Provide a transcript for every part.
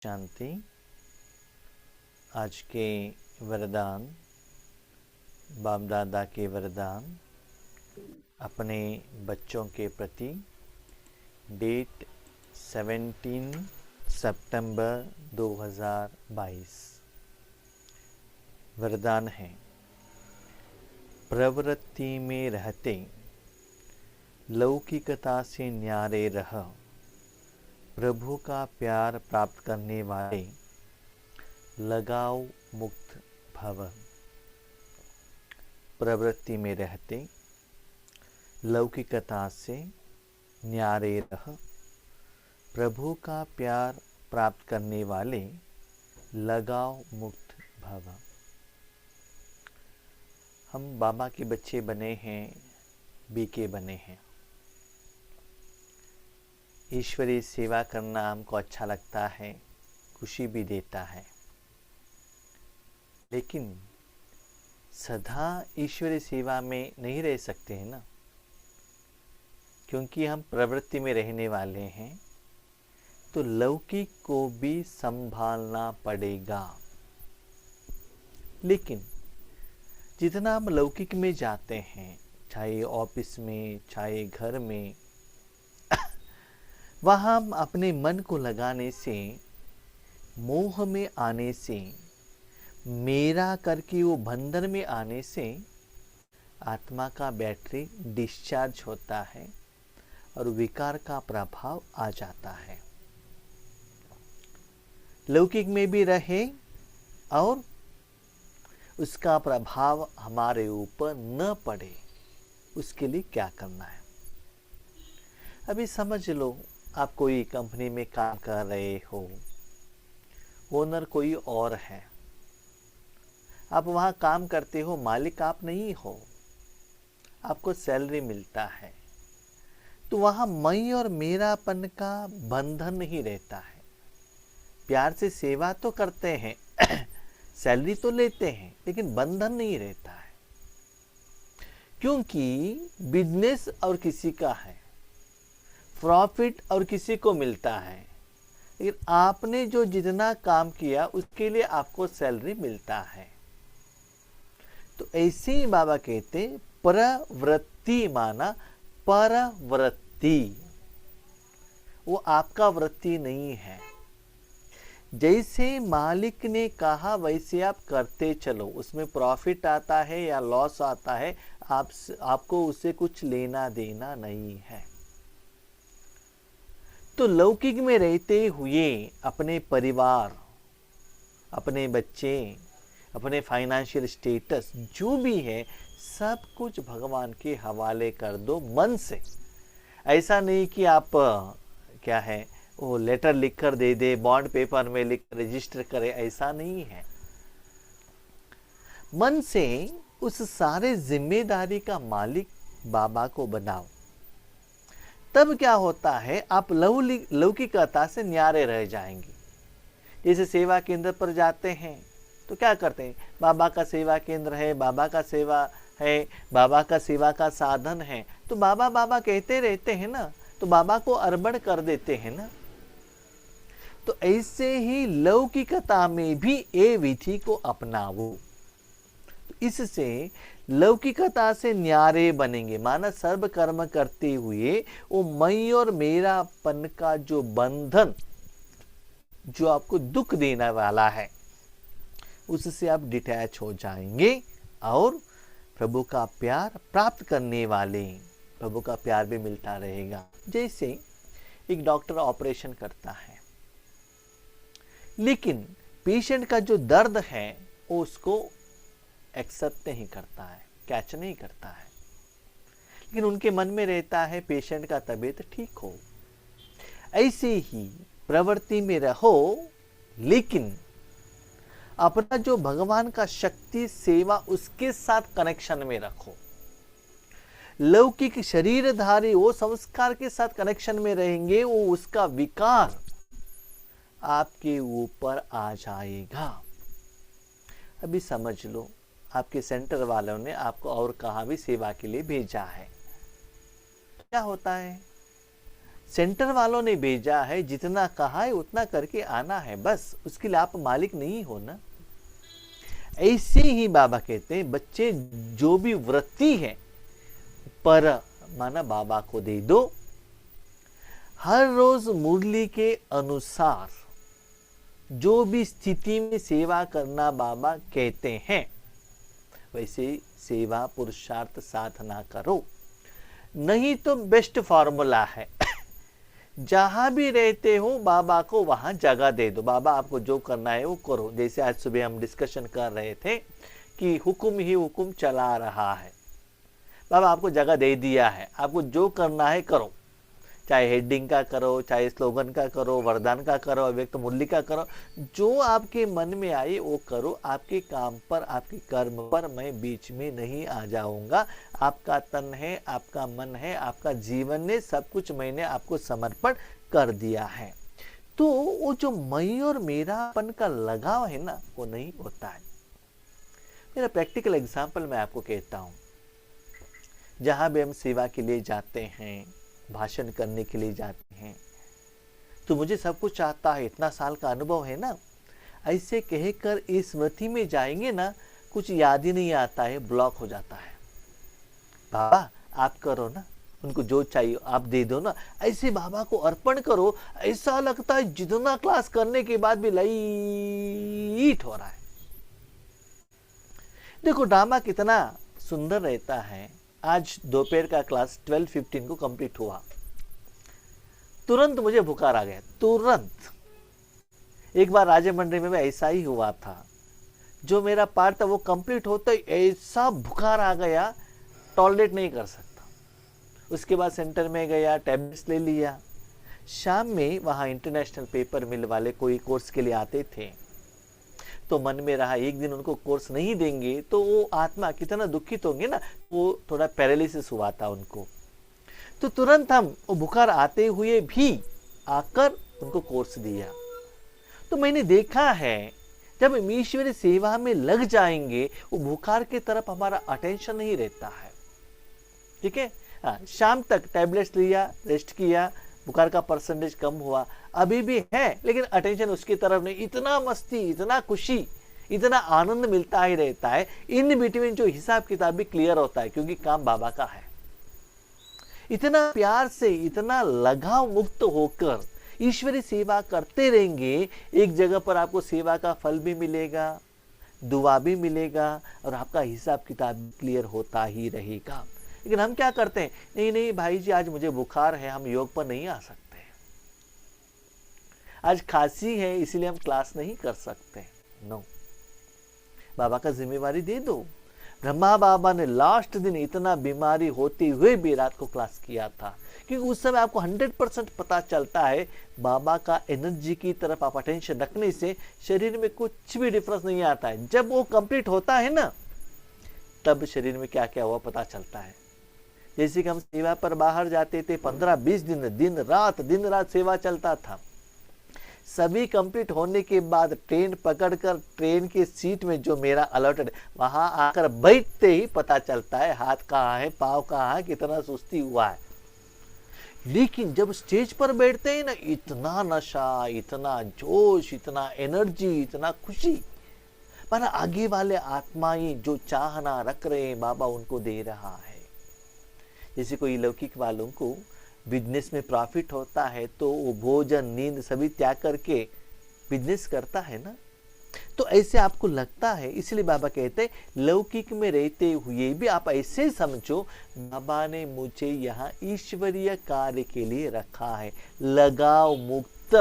शांति। आज के वरदान, बाप दादा के वरदान अपने बच्चों के प्रति। डेट 17 सितंबर 2022। वरदान है, प्रवृत्ति में रहते लौकिकता से न्यारे रह, प्रभु का प्यार प्राप्त करने वाले लगाव मुक्त भव। प्रवृत्ति में रहते लौकिकता से न्यारे रह, प्रभु का प्यार प्राप्त करने वाले लगाव मुक्त भव। हम बाबा के बच्चे बने हैं, बीके बने हैं। ईश्वरीय सेवा करना हमको अच्छा लगता है, खुशी भी देता है, लेकिन सदा ईश्वरीय सेवा में नहीं रह सकते हैं ना, क्योंकि हम प्रवृत्ति में रहने वाले हैं। तो लौकिक को भी संभालना पड़ेगा। लेकिन जितना हम लौकिक में जाते हैं, चाहे ऑफिस में चाहे घर में, वहाँ हम अपने मन को लगाने से, मोह में आने से, मेरा करके वो बंधन में आने से आत्मा का बैटरी डिस्चार्ज होता है और विकार का प्रभाव आ जाता है। लौकिक में भी रहे और उसका प्रभाव हमारे ऊपर न पड़े, उसके लिए क्या करना है। अभी समझ लो, आप कोई कंपनी में काम कर रहे हो, ओनर कोई और है, आप वहाँ काम करते हो, मालिक आप नहीं हो, आपको सैलरी मिलता है, तो वहाँ मैं और मेरापन का बंधन नहीं रहता है। प्यार से सेवा तो करते हैं सैलरी तो लेते हैं, लेकिन बंधन नहीं रहता है, क्योंकि बिजनेस और किसी का है, प्रॉफिट और किसी को मिलता है, लेकिन आपने जो जितना काम किया उसके लिए आपको सैलरी मिलता है। तो ऐसे ही बाबा कहते प्रवृत्ति माना परवृत्ति, वो आपका वृत्ति नहीं है। जैसे मालिक ने कहा वैसे आप करते चलो, उसमें प्रॉफिट आता है या लॉस आता है, आपको उससे कुछ लेना देना नहीं है। तो लौकिक में रहते हुए अपने परिवार, अपने बच्चे, अपने फाइनेंशियल स्टेटस जो भी है, सब कुछ भगवान के हवाले कर दो मन से। ऐसा नहीं कि आप क्या है वो लेटर लिख कर दे दे, बॉन्ड पेपर में लिख रजिस्टर करे, ऐसा नहीं है। मन से उस सारे जिम्मेदारी का मालिक बाबा को बनाओ। तब क्या होता है, आप लौकिकता से न्यारे रह जाएंगे। जैसे सेवा केंद्र पर जाते हैं तो क्या करते हैं, बाबा का सेवा केंद्र है, बाबा का सेवा है, बाबा का सेवा का साधन है, तो बाबा बाबा कहते रहते हैं ना, तो बाबा को अर्पण कर देते हैं ना। तो ऐसे ही लौकिकता में भी ये विधि को अपनाओ, इससे लौकिकता से न्यारे बनेंगे। माना सर्व कर्म करते हुए वो मैं और मेरापन का जो बंधन जो आपको दुख देने वाला है, उससे आप डिटैच हो जाएंगे और प्रभु का प्यार प्राप्त करने वाले, प्रभु का प्यार भी मिलता रहेगा। जैसे एक डॉक्टर ऑपरेशन करता है, लेकिन पेशेंट का जो दर्द है वो उसको एक्सेप्ट नहीं करता है, कैच नहीं करता है, लेकिन उनके मन में रहता है पेशेंट का तबीयत ठीक हो। ऐसे ही प्रवृत्ति में रहो, लेकिन अपना जो भगवान का शक्ति सेवा उसके साथ कनेक्शन में रखो। लौकिक शरीरधारी वो संस्कार के साथ कनेक्शन में रहेंगे, वो उसका विकार आपके ऊपर आ जाएगा। अभी समझ लो, आपके सेंटर वालों ने आपको और कहाँ भी सेवा के लिए भेजा है, क्या होता है, सेंटर वालों ने भेजा है, जितना कहा है उतना करके आना है, बस उसके लिए आप मालिक नहीं हो ना। ऐसे ही बाबा कहते हैं बच्चे जो भी वृत्ति है पर माना बाबा को दे दो। हर रोज मुरली के अनुसार जो भी स्थिति में सेवा करना बाबा कहते हैं वैसे सेवा पुरुषार्थ साधना करो। नहीं तो बेस्ट फॉर्मूला है जहां भी रहते हो बाबा को वहां जगह दे दो। बाबा आपको जो करना है वो करो। जैसे आज सुबह हम डिस्कशन कर रहे थे कि हुक्म ही हुक्म चला रहा है। बाबा आपको जगह दे दिया है, आपको जो करना है करो, चाहे हेडिंग का करो, चाहे स्लोगन का करो, वरदान का करो, अव्यक्त मुरली का करो, जो आपके मन में आए वो करो। आपके काम पर, आपके कर्म पर मैं बीच में नहीं आ जाऊंगा। आपका तन है, आपका मन है, आपका जीवन है, सब कुछ मैंने आपको समर्पण कर दिया है। तो वो जो मैं और मेरापन का लगाव है ना, वो नहीं होता है। मेरा प्रैक्टिकल एग्जाम्पल मैं आपको कहता हूँ। जहाँ भी हम सेवा के लिए जाते हैं, भाषण करने के लिए जाते हैं, तो मुझे सब कुछ आता है, इतना साल का अनुभव है ना, ऐसे कहकर इस स्मृति में जाएंगे ना, कुछ याद ही नहीं आता है, ब्लॉक हो जाता है। बाबा आप करो ना, उनको जो चाहिए आप दे दो ना, ऐसे बाबा को अर्पण करो। ऐसा लगता है जितना क्लास करने के बाद भी लाइट हो रहा है। देखो ड्रामा कितना सुंदर रहता है। आज दोपहर का क्लास 12:15 को कंप्लीट हुआ, तुरंत मुझे बुखार आ गया, तुरंत। एक बार राजमंड्री में ऐसा ही हुआ था। जो मेरा पार्ट था वो कंप्लीट होता ही ऐसा बुखार आ गया, टॉलरेट नहीं कर सकता। उसके बाद सेंटर में गया, टैबलेट्स ले लिया। शाम में वहाँ इंटरनेशनल पेपर मिल वाले कोई कोर्स के लिए आते थे, तो मन में रहा एक दिन उनको कोर्स नहीं देंगे तो वो आत्मा कितना दुखित होंगे ना। वो थोड़ा पैरालिसिस हुआ था उनको, तो तुरंत हम वो बुखार आते हुए भी आकर उनको कोर्स दिया। तो मैंने देखा है जब हम ईश्वरीय सेवा में लग जाएंगे, वो बुखार की तरफ हमारा अटेंशन नहीं रहता है। ठीक है, शाम तक टैबलेट्स लिया, रेस्ट किया, बुखार का परसेंटेज कम हुआ, अभी भी है लेकिन अटेंशन उसकी तरफ नहीं। इतना मस्ती, इतना खुशी, इतना आनंद मिलता ही रहता है। इन बिटवीन जो हिसाब किताब भी क्लियर होता है, क्योंकि काम बाबा का है। इतना प्यार से, इतना लगाव मुक्त होकर ईश्वरी सेवा करते रहेंगे, एक जगह पर आपको सेवा का फल भी मिलेगा, दुआ भी मिलेगा और आपका हिसाब किताब भी क्लियर होता ही रहेगा। लेकिन हम क्या करते हैं, नहीं नहीं भाई जी आज मुझे बुखार है, हम योग पर नहीं आ सकते, आज खांसी है इसलिए हम क्लास नहीं कर सकते। नो, बाबा का जिम्मेवारी दे दो। ब्रह्मा बाबा ने लास्ट दिन इतना बीमारी होते हुए भी रात को क्लास किया था, क्योंकि उस समय आपको 100% पता चलता है बाबा का एनर्जी की तरफ आप अटेंशन रखने से शरीर में कुछ भी डिफरेंस नहीं आता है। जब वो कंप्लीट होता है ना, तब शरीर में क्या क्या हुआ पता चलता है। जैसे कि हम सेवा पर बाहर जाते थे, 15-20 दिन दिन रात सेवा चलता था। सभी कंप्लीट होने के बाद ट्रेन पकड़कर ट्रेन के सीट में जो मेरा अलॉटेड, वहां आकर बैठते ही पता चलता है हाथ कहाँ है, पाँव कहाँ है, कितना सुस्ती हुआ है। लेकिन जब स्टेज पर बैठते हैं ना, इतना नशा, इतना जोश, इतना एनर्जी, इतना खुशी, माना आगे वाले आत्माएं जो चाहना रख रहे हैं बाबा उनको दे रहा है। जैसे कोई लौकिक वालों को बिजनेस में प्रॉफिट होता है तो वो भोजन नींद सभी त्याग करके बिजनेस करता है ना, तो ऐसे आपको लगता है। इसलिए बाबा कहते हैं लौकिक में रहते हुए भी आप ऐसे समझो बाबा ने मुझे यहाँ ईश्वरीय कार्य के लिए रखा है, लगाव मुक्त।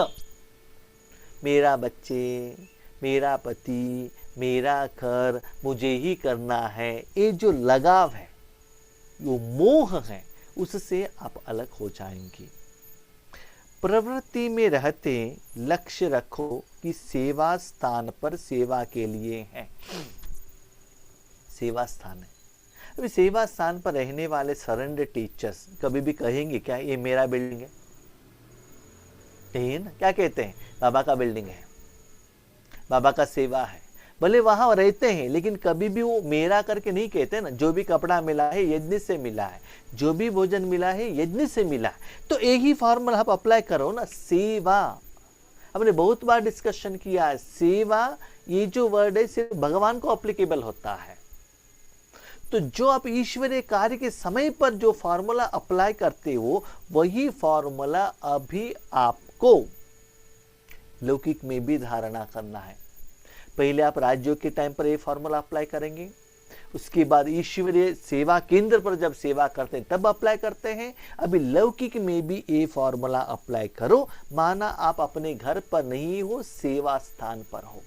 मेरा बच्चे, मेरा पति, मेरा घर मुझे ही करना है, ये जो लगाव है, वो मोह है, उससे आप अलग हो जाएंगे। प्रवृत्ति में रहते लक्ष्य रखो कि सेवा स्थान पर सेवा के लिए है। सेवा स्थान है, अभी सेवा स्थान पर रहने वाले सरेंडर टीचर्स कभी भी कहेंगे क्या ये मेरा बिल्डिंग है? नहीं ना, क्या कहते हैं बाबा का बिल्डिंग है, बाबा का सेवा है, भले वहां रहते हैं लेकिन कभी भी वो मेरा करके नहीं कहते ना। जो भी कपड़ा मिला है यज्ञ से मिला है, जो भी भोजन मिला है यज्ञ से मिला है। तो एक ही फॉर्मूला आप अप्लाई करो ना, सेवा। हमने बहुत बार डिस्कशन किया है, सेवा ये जो वर्ड है सिर्फ भगवान को अप्लीकेबल होता है। तो जो आप ईश्वरीय कार्य के समय पर जो फॉर्मूला अप्लाई करते हो, वही फॉर्मूला अभी आपको लौकिक में भी धारणा करना है। पहले आप राज्यों के टाइम पर ये फॉर्मूला अप्लाई करेंगे, उसके बाद ईश्वरीय सेवा केंद्र पर जब सेवा करते हैं तब अप्लाई करते हैं। अभी लौकिक में भी ये फॉर्मूला अप्लाई करो, माना आप अपने घर पर नहीं हो, सेवा स्थान पर हो।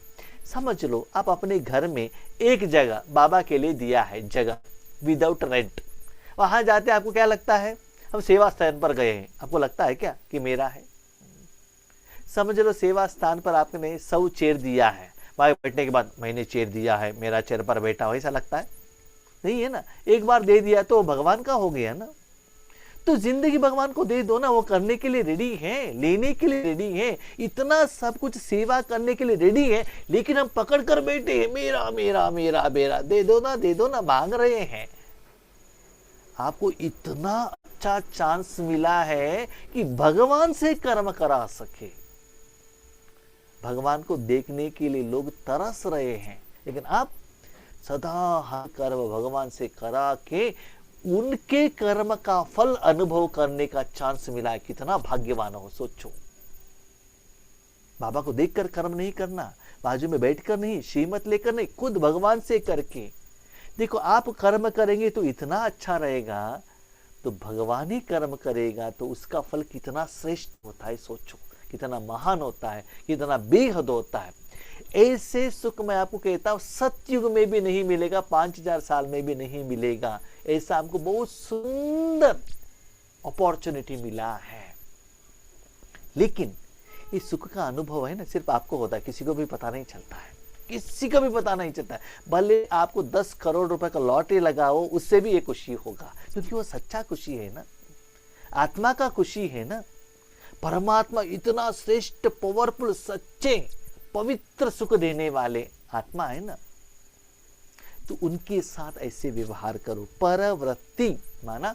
समझ लो आप अपने घर में एक जगह बाबा के लिए दिया है, जगह विदाउट रेंट। वहां जाते आपको क्या लगता है, हम सेवा स्थान पर गए हैं, आपको लगता है क्या कि मेरा है? समझ लो सेवा स्थान पर आपने 100 चेयर दिया है, वहां बैठने के बाद मैंने चेयर दिया है, मेरा चेयर पर बैठा हो, ऐसा लगता है? नहीं है ना। एक बार दे दिया तो भगवान का हो गया ना। तो जिंदगी भगवान को दे दो ना, वो करने के लिए रेडी है, लेने के लिए रेडी है, इतना सब कुछ सेवा करने के लिए रेडी है। लेकिन हम पकड़ कर बैठे हैं, मेरा मेरा मेरा मेरा, दे दो ना दे दो ना, मांग रहे हैं। आपको इतना अच्छा चांस मिला है कि भगवान से कर्म करा सके। भगवान को देखने के लिए लोग तरस रहे हैं, लेकिन आप सदा हर कर्म भगवान से करा के उनके कर्म का फल अनुभव करने का चांस मिला है। कितना भाग्यवान हो, सोचो। बाबा को देखकर कर्म नहीं करना, बाजू में बैठकर नहीं, श्रीमत लेकर नहीं, खुद भगवान से करके देखो। आप कर्म करेंगे तो इतना अच्छा रहेगा, तो भगवान ही कर्म करेगा तो उसका फल कितना श्रेष्ठ होता है, सोचो। कितना महान होता है, कितना बेहद होता है। ऐसे सुख मैं आपको कहता हूं सतयुग में भी नहीं मिलेगा, 5000 साल में भी नहीं मिलेगा। ऐसा हमको बहुत सुंदर अपॉर्चुनिटी मिला है। लेकिन इस सुख का अनुभव है ना, सिर्फ आपको होता है, किसी को भी पता नहीं चलता है, किसी को भी पता नहीं चलता है। भले आपको 10 करोड़ रुपए का लॉटरी लगाओ, उससे भी ये खुशी होगा, क्योंकि वो सच्चा खुशी है ना, आत्मा का खुशी है ना। परमात्मा इतना श्रेष्ठ, पावरफुल, सच्चे, पवित्र सुख देने वाले आत्मा है ना, तो उनके साथ ऐसे व्यवहार करो। परवृत्ति माना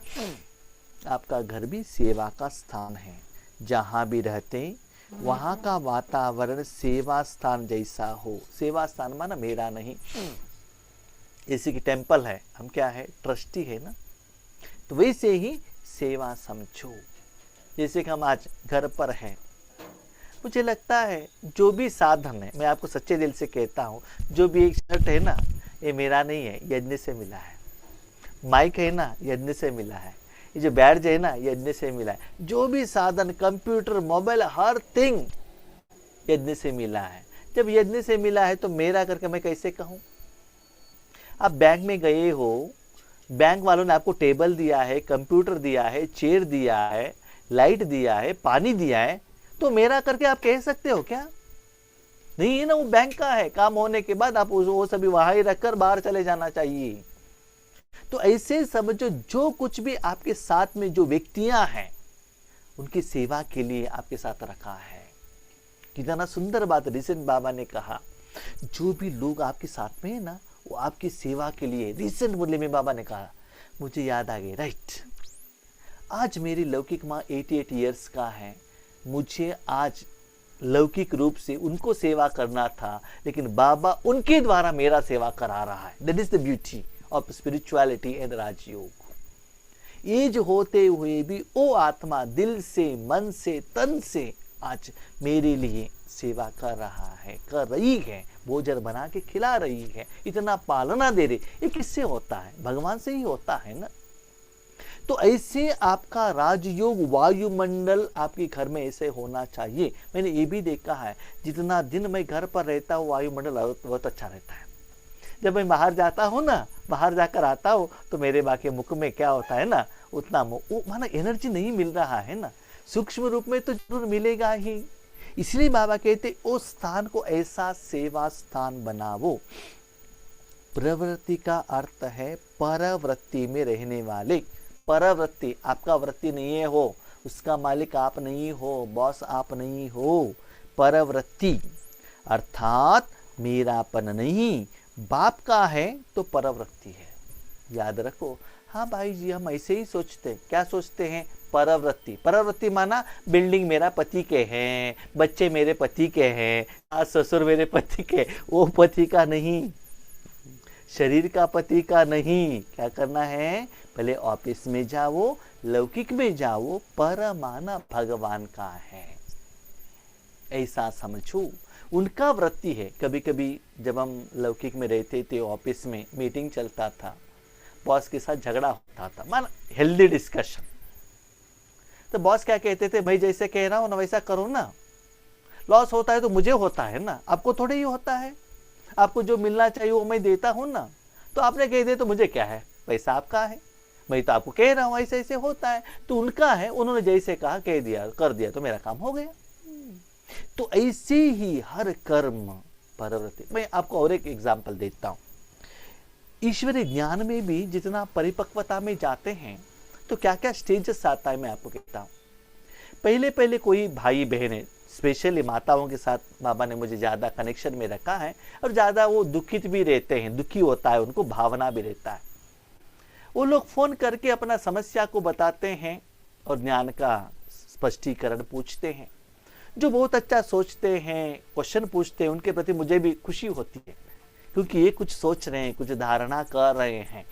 आपका घर भी सेवा का स्थान है। जहां भी रहते वहां का वातावरण सेवा स्थान जैसा हो। सेवा स्थान माना मेरा नहीं, जैसे कि टेम्पल है, हम क्या है, ट्रस्टी है ना, तो वैसे ही सेवा समझो। जैसे कि हम आज घर पर हैं, मुझे लगता है जो भी साधन है, मैं आपको सच्चे दिल से कहता हूँ, जो भी एक शर्ट है ना, ये मेरा नहीं है, यज्ञ से मिला है। माइक है ना, यज्ञ से मिला है। ये जो बैडज है ना, यज्ञ से मिला है। जो भी साधन, कंप्यूटर, मोबाइल, हर थिंग यज्ञ से मिला है। जब यज्ञ से मिला है तो मेरा करके मैं कैसे कहूँ? आप बैंक में गए हो, बैंक वालों ने आपको टेबल दिया है, कंप्यूटर दिया है, चेयर दिया है, लाइट दिया है, पानी दिया है, तो मेरा करके आप कह सकते हो क्या? नहीं है ना, वो बैंक का है। काम होने के बाद आप वो सभी वहां ही रखकर बाहर चले जाना चाहिए। तो ऐसे समझो, जो कुछ भी आपके साथ में जो व्यक्तियां हैं, उनकी सेवा के लिए आपके साथ रखा है। कितना सुंदर बात रिसेंट बाबा ने कहा, जो भी लोग आपके साथ में है ना, वो आपकी सेवा के लिए। रिसेंट मुरली में बाबा ने कहा, मुझे याद आ गई, राइट, आज मेरी लौकिक माँ 88 ईयर्स का है, मुझे आज लौकिक रूप से उनको सेवा करना था, लेकिन बाबा उनके द्वारा मेरा सेवा करा रहा है। That is the beauty of spirituality and Rajyoga. Age होते हुए भी वो आत्मा दिल से, मन से, तन से आज मेरे लिए सेवा कर रहा है, कर रही है, भोजन बना के खिला रही है, इतना पालना दे रही। ये किससे होता है? भगवान से ही होता है ना। तो ऐसे आपका राजयोग, वायुमंडल आपके घर में ऐसे होना चाहिए। मैंने ये भी देखा है, जितना दिन मैं घर पर रहता हूँ वायुमंडल बहुत अच्छा रहता है। जब मैं बाहर जाता हूँ ना, बाहर जाकर आता हूँ, तो मेरे बाकी मुख में क्या होता है ना, उतना माना एनर्जी नहीं मिल रहा है ना। सूक्ष्म रूप में तो जरूर मिलेगा ही। इसलिए बाबा कहते उस स्थान को ऐसा सेवा स्थान बनाओ। प्रवृत्ति का अर्थ है परवृत्ति में रहने वाले। परवृत्ति, आपका वृत्ति नहीं है हो, उसका मालिक आप नहीं हो, बॉस आप नहीं हो। परवृत्ति अर्थात मेरापन नहीं, बाप का है तो परवृत्ति है। याद रखो। हाँ भाई जी, हम ऐसे ही सोचते हैं। क्या सोचते हैं? परवृत्ति। परवृत्ति माना बिल्डिंग मेरा पति के हैं, बच्चे मेरे पति के हैं, सास ससुर मेरे पति के, वो पति का नहीं, शरीर का पति का नहीं। क्या करना है? पहले ऑफिस में जाओ, लौकिक में जाओ, पर माना भगवान का है, ऐसा समझो। उनका वृत्ति है। कभी कभी जब हम लौकिक में रहते थे, ऑफिस में मीटिंग चलता था, बॉस के साथ झगड़ा होता था, मान हेल्दी डिस्कशन, तो बॉस क्या कहते थे? भाई जैसे कह रहा हूं ना वैसा करो ना, लॉस होता है तो मुझे होता है ना, आपको थोड़े ही होता है। आपको जो मिलना चाहिए वो मैं देता हूं ना, तो आपने कह दिया तो मुझे क्या है, पैसा आपका है, मैं तो आपको कह रहा हूं ऐसे ऐसे होता है, तो उनका है, उन्होंने जैसे कहा कह दिया, कर दिया, तो मेरा काम हो गया। तो ऐसे ही हर कर्म परवृत्ति। मैं आपको और एक एग्जाम्पल देता हूं। ईश्वरीय ज्ञान में भी जितना परिपक्वता में जाते हैं तो क्या क्या स्टेजेस आता है मैं आपको कहता हूँ। पहले पहले कोई भाई बहन, स्पेशली माताओं के साथ बाबा ने मुझे ज़्यादा कनेक्शन में रखा है, और ज़्यादा वो दुखित भी रहते हैं, दुखी होता है उनको, भावना भी रहता है। वो लोग फ़ोन करके अपना समस्या को बताते हैं और ज्ञान का स्पष्टीकरण पूछते हैं, जो बहुत अच्छा सोचते हैं, क्वेश्चन पूछते हैं, उनके प्रति मुझे भी खुशी होती है, क्योंकि ये कुछ सोच रहे हैं, कुछ धारणा कर रहे हैं,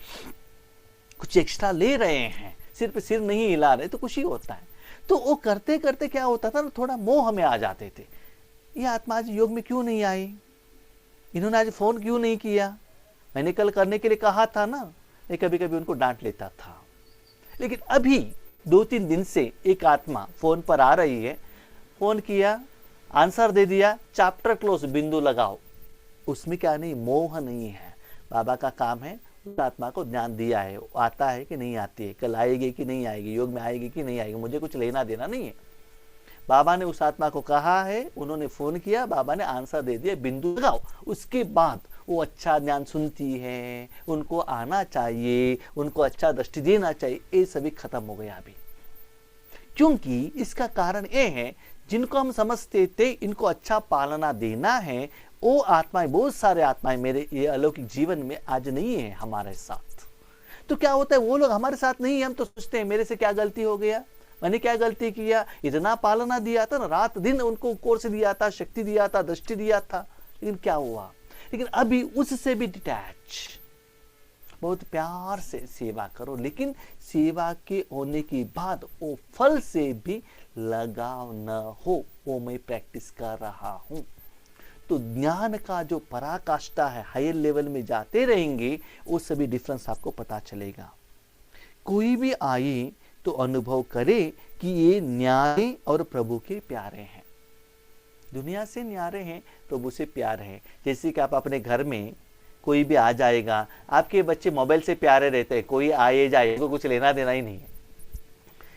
कुछ एक्स्ट्रा ले रहे हैं, सिर्फ सिर नहीं हिला रहे, तो खुशी होता है। तो वो करते करते क्या होता था ना, थोड़ा मोह में आ जाते थे। ये आत्मा आज योग में क्यों नहीं आई, इन्होंने आज फोन क्यों नहीं किया, मैंने कल करने के लिए कहा था ना। मैं कभी कभी उनको डांट लेता था। लेकिन अभी 2-3 दिन से एक आत्मा फोन पर आ रही है, फोन किया, आंसर दे दिया, चैप्टर क्लोज, बिंदु लगाओ। उसमें क्या नहीं, मोह नहीं है। बाबा का काम है उस आत्मा को ज्ञान दिया है, आता है कि नहीं आती है, कल आएगी कि नहीं आएगी, योग में आएगी कि नहीं आएगी, मुझे कुछ लेना देना नहीं है। बाबा ने उस आत्मा को कहा है, उन्होंने फोन किया, बाबा ने आंसर दे दिया, बिंदु लगाओ। उसके बाद वो अच्छा ज्ञान सुनती है, उनको आना चाहिए, उनको अच्छा दृष्टि देना चाहिए, ये सभी खत्म हो गया अभी। क्योंकि इसका कारण ये है, जिनको हम समझते थे इनको अच्छा पालना देना है, वो आत्माएं, बहुत सारे आत्माएं मेरे ये अलौकिक जीवन में आज नहीं है हमारे साथ। तो क्या होता है, वो लोग हमारे साथ नहीं है, हम तो सोचते हैं मेरे से क्या गलती हो गया, मैंने क्या गलती किया, इतना पालना दिया था ना, रात दिन उनको कोर्स दिया था, शक्ति दिया था, दृष्टि दिया था, लेकिन क्या हुआ। लेकिन अभी उससे भी डिटैच, बहुत प्यार से सेवा करो, लेकिन सेवा के होने के बाद वो फल से भी लगाव न हो, वो मैं प्रैक्टिस कर रहा हूं। तो ज्ञान का जो पराकाष्ठा है, हायर लेवल में जाते रहेंगे, वो सभी डिफरेंस आपको पता चलेगा। कोई भी आए तो अनुभव करे कि ये न्यारे और प्रभु के प्यारे हैं, दुनिया से न्यारे हैं, प्रभु से प्यार है। जैसे कि आप अपने घर में कोई भी आ जाएगा, आपके बच्चे मोबाइल से प्यारे रहते हैं, कोई आए जाए को कुछ लेना देना ही नहीं है,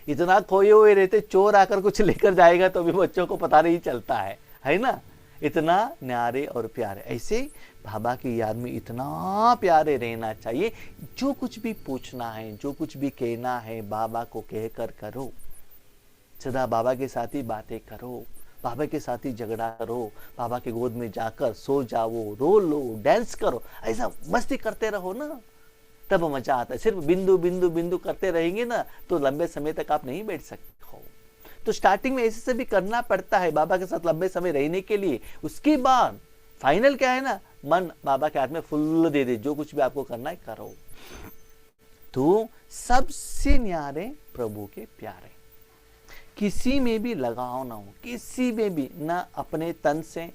इतना खोए हुए रहते, चोर आकर कुछ लेकर जाएगा तो भी बच्चों को पता नहीं चलता है ना, इतना न्यारे और प्यारे। ऐसे बाबा की याद में इतना प्यारे रहना चाहिए। जो कुछ भी पूछना है, जो कुछ भी कहना है, बाबा को कहकर करो। सदा बाबा के साथ ही बातें करो, बाबा के साथ ही झगड़ा करो, बाबा के गोद में जाकर सो जाओ, रो लो, डांस करो, ऐसा मस्ती करते रहो ना, तब मजा आता है। सिर्फ बिंदु बिंदु बिंदु करते रहेंगे ना, तो लंबे समय तक आप नहीं बैठ सकते हो। तो स्टार्टिंग में ऐसे से भी करना पड़ता है बाबा के साथ लंबे समय रहने के लिए। उसके बाद फाइनल क्या है ना, मन बाबा के हाथ में फुल दे दे, जो कुछ भी आपको करना है करो। तो सबसे न्यारे प्रभु के प्यारे, किसी में भी लगाव ना हो, किसी में भी ना, अपने तन से,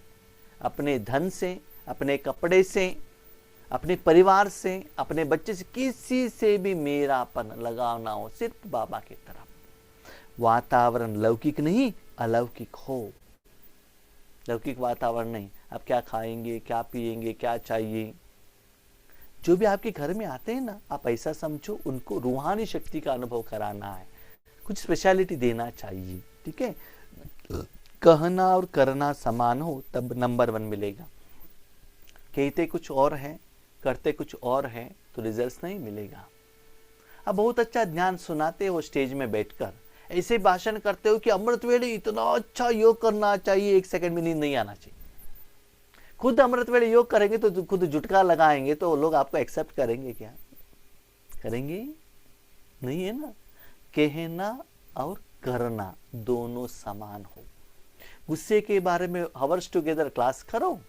अपने धन से, अपने कपड़े से, अपने परिवार से, अपने बच्चे से, किसी से भी मेरापन लगाव ना हो, सिर्फ बाबा की तरफ। वातावरण लौकिक नहीं अलौकिक हो, लौकिक वातावरण नहीं। आप क्या खाएंगे, क्या पिएंगे, क्या चाहिए, जो भी आपके घर में आते हैं ना, आप ऐसा समझो उनको रूहानी शक्ति का अनुभव कराना है, कुछ स्पेशलिटी देना चाहिए। ठीक है, कहना और करना समान हो तब नंबर 1 मिलेगा। कहते कुछ और है, करते कुछ और है, तो रिजल्ट्स नहीं मिलेगा। अब बहुत अच्छा ज्ञान सुनाते हो स्टेज में बैठकर, ऐसे भाषण करते हो कि अमृत वेले इतना अच्छा योग करना चाहिए, 1 सेकंड में नींद नहीं आना चाहिए। खुद अमृत वेले योग करेंगे तो खुद जुटका लगाएंगे तो लोग आपको एक्सेप्ट करेंगे क्या? करेंगे नहीं, है ना। कहना और करना दोनों समान हो। गुस्से के बारे में हावर्स टुगेदर क्लास करो,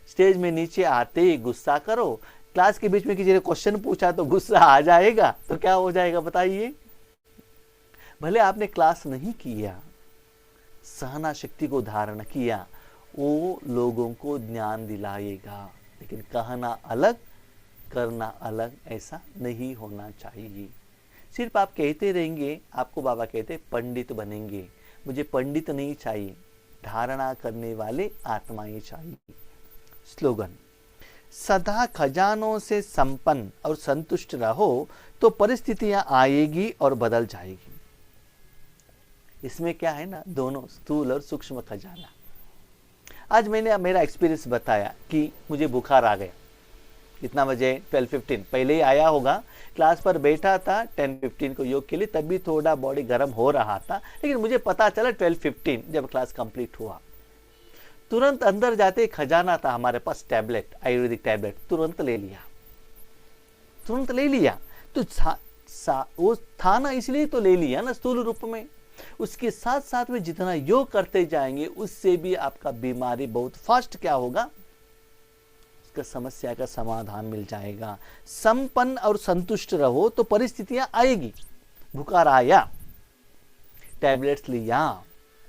स्टेज में नीचे आते ही गुस्सा करो। क्लास के बीच में किसी ने क्वेश्चन पूछा तो गुस्सा आ जाएगा तो क्या हो जाएगा बताइए? भले आपने क्लास नहीं किया, सहना शक्ति को धारण किया, वो लोगों को ज्ञान दिलाएगा, लेकिन कहना अलग करना अलग ऐसा नहीं होना चाहिए। सिर्फ आप कहते रहेंगे, आपको बाबा कहते पंडित बनेंगे। मुझे पंडित नहीं चाहिए, धारणा करने वाले आत्माएं चाहिए। स्लोगन, सदा खजानों से संपन्न और संतुष्ट रहो तो परिस्थितियां आएगी और बदल जाएगी। इसमें क्या है ना, दोनों स्थूल और सूक्ष्म खजाना। आज मैंने मेरा एक्सपीरियंस बताया कि मुझे बुखार आ गया। कितना बजे? 12:15। पहले ही आया होगा, क्लास पर बैठा था 10:15 को योग के लिए, तब भी थोड़ा बॉडी गर्म हो रहा था, लेकिन मुझे पता चला 12:15 जब क्लास कंप्लीट हुआ। तुरंत अंदर जाते खजाना था हमारे पास, टैबलेट, आयुर्वेदिक टैबलेट, तुरंत ले लिया। तो वो था ना, इसलिए तो ले लिया ना स्थूल रूप में। उसके साथ साथ में जितना योग करते जाएंगे उससे भी आपका बीमारी बहुत फास्ट क्या होगा, उसका समस्या का समाधान मिल जाएगा। संपन्न और संतुष्ट रहो तो परिस्थितियां आएगी। बुखार आया, टैबलेट्स लिया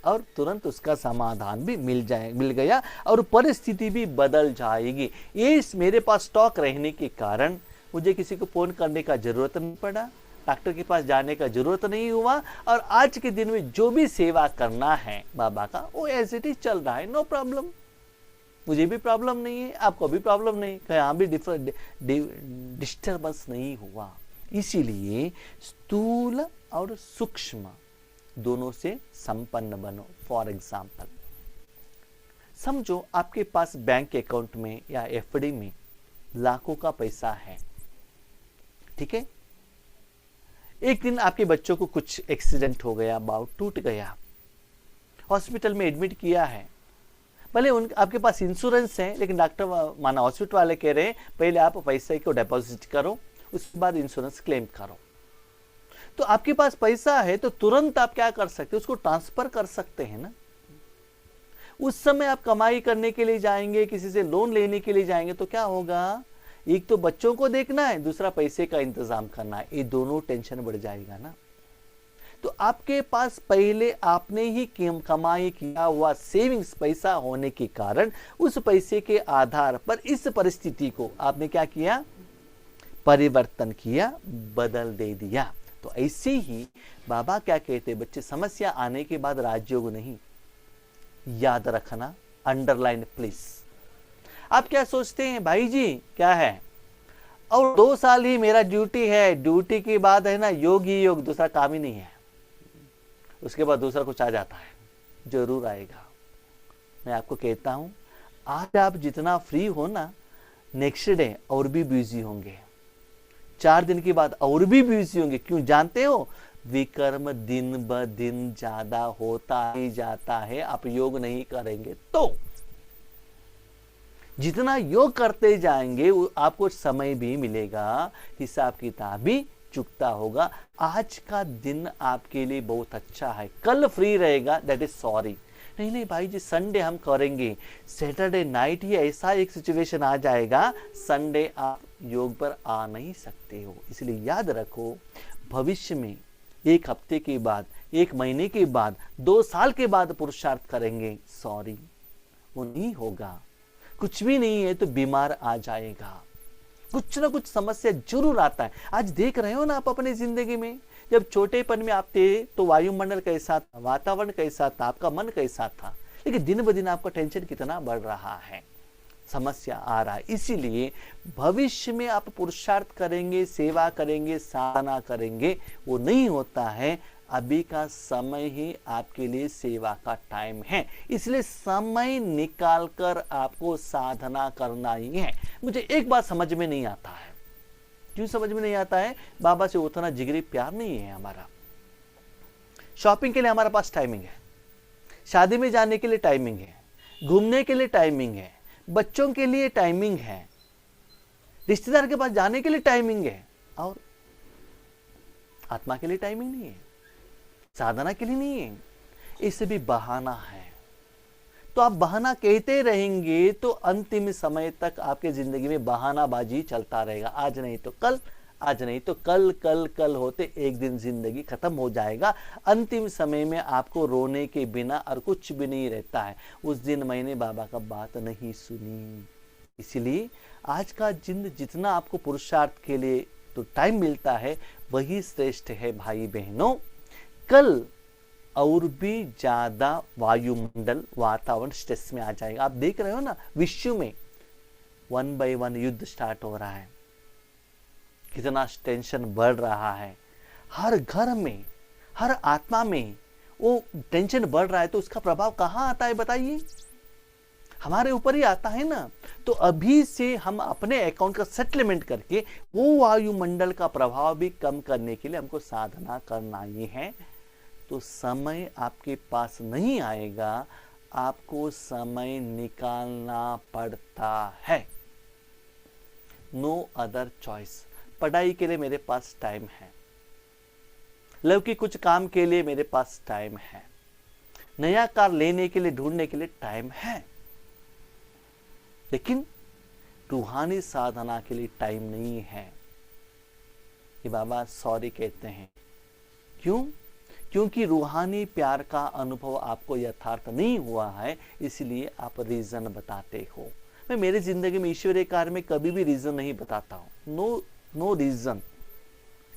और तुरंत उसका समाधान भी मिल गया और परिस्थिति भी बदल जाएगी। ये मेरे पास स्टॉक रहने के कारण मुझे किसी को फोन करने का जरूरत नहीं पड़ा, डॉक्टर के पास जाने का जरूरत नहीं हुआ, और आज के दिन में जो भी सेवा करना है बाबा का वो एज इट इज चल रहा है। नो प्रॉब्लम, मुझे भी प्रॉब्लम नहीं है, आपको भी प्रॉब्लम नहीं, कहीं भी डिस्टर्बेंस नहीं हुआ। इसीलिए स्थूल और सूक्ष्म दोनों से संपन्न बनो। फॉर एग्जाम्पल, समझो आपके पास बैंक अकाउंट में या एफडी में लाखों का पैसा है, ठीक है। एक दिन आपके बच्चों को कुछ एक्सीडेंट हो गया, बाव टूट गया, हॉस्पिटल में एडमिट किया है। भले आपके पास इंश्योरेंस है, लेकिन डॉक्टर माना हॉस्पिटल वाले कह रहे हैं पहले आप पैसे को डिपॉजिट करो, उसके बाद इंश्योरेंस क्लेम करो। तो आपके पास पैसा है तो तुरंत आप क्या कर सकते हैं, उसको ट्रांसफर कर सकते हैं ना। उस समय आप कमाई करने के लिए जाएंगे, किसी से लोन लेने के लिए जाएंगे तो क्या होगा, एक तो बच्चों को देखना है, दूसरा पैसे का इंतजाम करना है, ये दोनों टेंशन बढ़ जाएगा ना। तो आपके पास पहले आपने ही कमाई किया हुआ सेविंग्स पैसा होने के कारण उस पैसे के आधार पर इस परिस्थिति को आपने क्या किया, परिवर्तन किया, बदल दे दिया। तो ऐसे ही बाबा क्या कहते, बच्चे समस्या आने के बाद राजयोग नहीं, याद रखना, अंडरलाइन प्लीज। आप क्या सोचते हैं भाई जी क्या है, और 2 साल ही मेरा ड्यूटी है, ड्यूटी के बाद है ना योग ही योग, दूसरा काम ही नहीं है। उसके बाद दूसरा कुछ आ जाता है, जरूर आएगा। मैं आपको कहता हूं, आज आप जितना फ्री हो ना, नेक्स्ट डे और भी बिजी होंगे, 4 दिन के बाद और भी बिजी होंगे। क्यों जानते हो, विकर्म दिन ब दिन ज्यादा होता ही जाता है। आप योग नहीं करेंगे तो जितना योग करते जाएंगे आपको समय भी मिलेगा, हिसाब किताब भी चुकता होगा। आज का दिन आपके लिए बहुत अच्छा है, कल फ्री रहेगा, दैट इज सॉरी। नहीं भाई जी संडे हम करेंगे, सैटरडे नाइट ही ऐसा एक सिचुएशन आ जाएगा, संडे आप योग पर आ नहीं सकते हो। इसलिए याद रखो, भविष्य में 1 हफ्ते के बाद, 1 महीने के बाद, 2 साल के बाद पुरुषार्थ करेंगे, सॉरी वो नहीं होगा। कुछ भी नहीं है तो बीमार आ जाएगा, कुछ ना कुछ समस्या जरूर आता है। आज देख रहे हो ना आप अपनी जिंदगी में, जब छोटेपन में आप थे तो वायुमंडल कैसा था, वातावरण कैसा था, आपका मन कैसा था, लेकिन दिन ब दिन आपका टेंशन कितना बढ़ रहा है, समस्या आ रहा है। इसीलिए भविष्य में आप पुरुषार्थ करेंगे, सेवा करेंगे, साधना करेंगे, वो नहीं होता है। अभी का समय ही आपके लिए सेवा का टाइम है, इसलिए समय निकालकर आपको साधना करना ही है। मुझे एक बात समझ में नहीं आता है, क्यों समझ में नहीं आता है, बाबा से उतना जिगरी प्यार नहीं है हमारा। शॉपिंग के लिए हमारे पास टाइमिंग है, शादी में जाने के लिए टाइमिंग है, घूमने के लिए टाइमिंग है, बच्चों के लिए टाइमिंग है, रिश्तेदार के पास जाने के लिए टाइमिंग है, और आत्मा के लिए टाइमिंग नहीं है, साधना के लिए नहीं है। इससे भी बहाना है। तो आप बहाना कहते रहेंगे तो अंतिम समय तक आपके जिंदगी में बहानाबाजी चलता रहेगा। आज नहीं तो कल, आज नहीं तो कल, कल कल होते एक दिन जिंदगी खत्म हो जाएगा। अंतिम समय में आपको रोने के बिना और कुछ भी नहीं रहता है। उस दिन मैंने बाबा का बात नहीं सुनी। इसलिए आज का जितना आपको पुरुषार्थ के लिए तो टाइम मिलता है वही श्रेष्ठ है भाई बहनों। कल और भी ज्यादा वायुमंडल वातावरण स्ट्रेस में आ जाएगा। आप देख रहे हो ना, विश्व में 1 by 1 युद्ध स्टार्ट हो रहा है, कितना टेंशन बढ़ रहा है। हर घर में, हर आत्मा में वो टेंशन बढ़ रहा है। तो उसका प्रभाव कहाँ आता है बताइए? हमारे ऊपर ही आता है ना। तो अभी से हम अपने अकाउंट का सेटलमेंट करके वो वायुमंडल का प्रभाव भी कम करने के लिए हमको साधना करना ही है। तो समय आपके पास नहीं आएगा, आपको समय निकालना पड़ता है। No other choice. पढ़ाई के लिए मेरे पास टाइम है, लौकिक कुछ काम के लिए मेरे पास टाइम है, नया कार लेने के लिए ढूंढने के लिए टाइम है, लेकिन रूहानी साधना के लिए टाइम नहीं है। ये बाबा सॉरी कहते हैं। क्यों? क्योंकि रूहानी प्यार का अनुभव आपको यथार्थ नहीं हुआ है, इसलिए आप रीजन बताते हो। मैं मेरी जिंदगी में ईश्वरीय कार्य में कभी भी रीजन नहीं बताता हूं। No reason.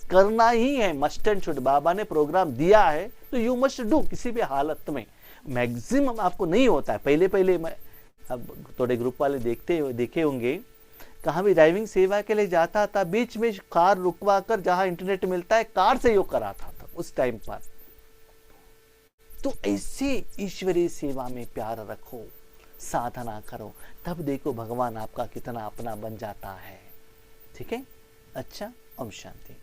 करना ही है, मस्ट एंड शुड। बाबा ने प्रोग्राम दिया है तो यू मस्ट डू। किसी भी हालत में मैक्सिमम आपको नहीं होता है। पहले मैं, अब थोड़े ग्रुप वाले देखे होंगे, कहाँ भी ड्राइविंग सेवा के लिए जाता था, बीच में कार रुकवा कर जहां इंटरनेट मिलता है कार से योग कराता था उस टाइम पर। तो ऐसे ईश्वरीय सेवा में प्यार रखो, साधना करो, तब देखो भगवान आपका कितना अपना बन जाता है। ठीक है? अच्छा, ओम शांति।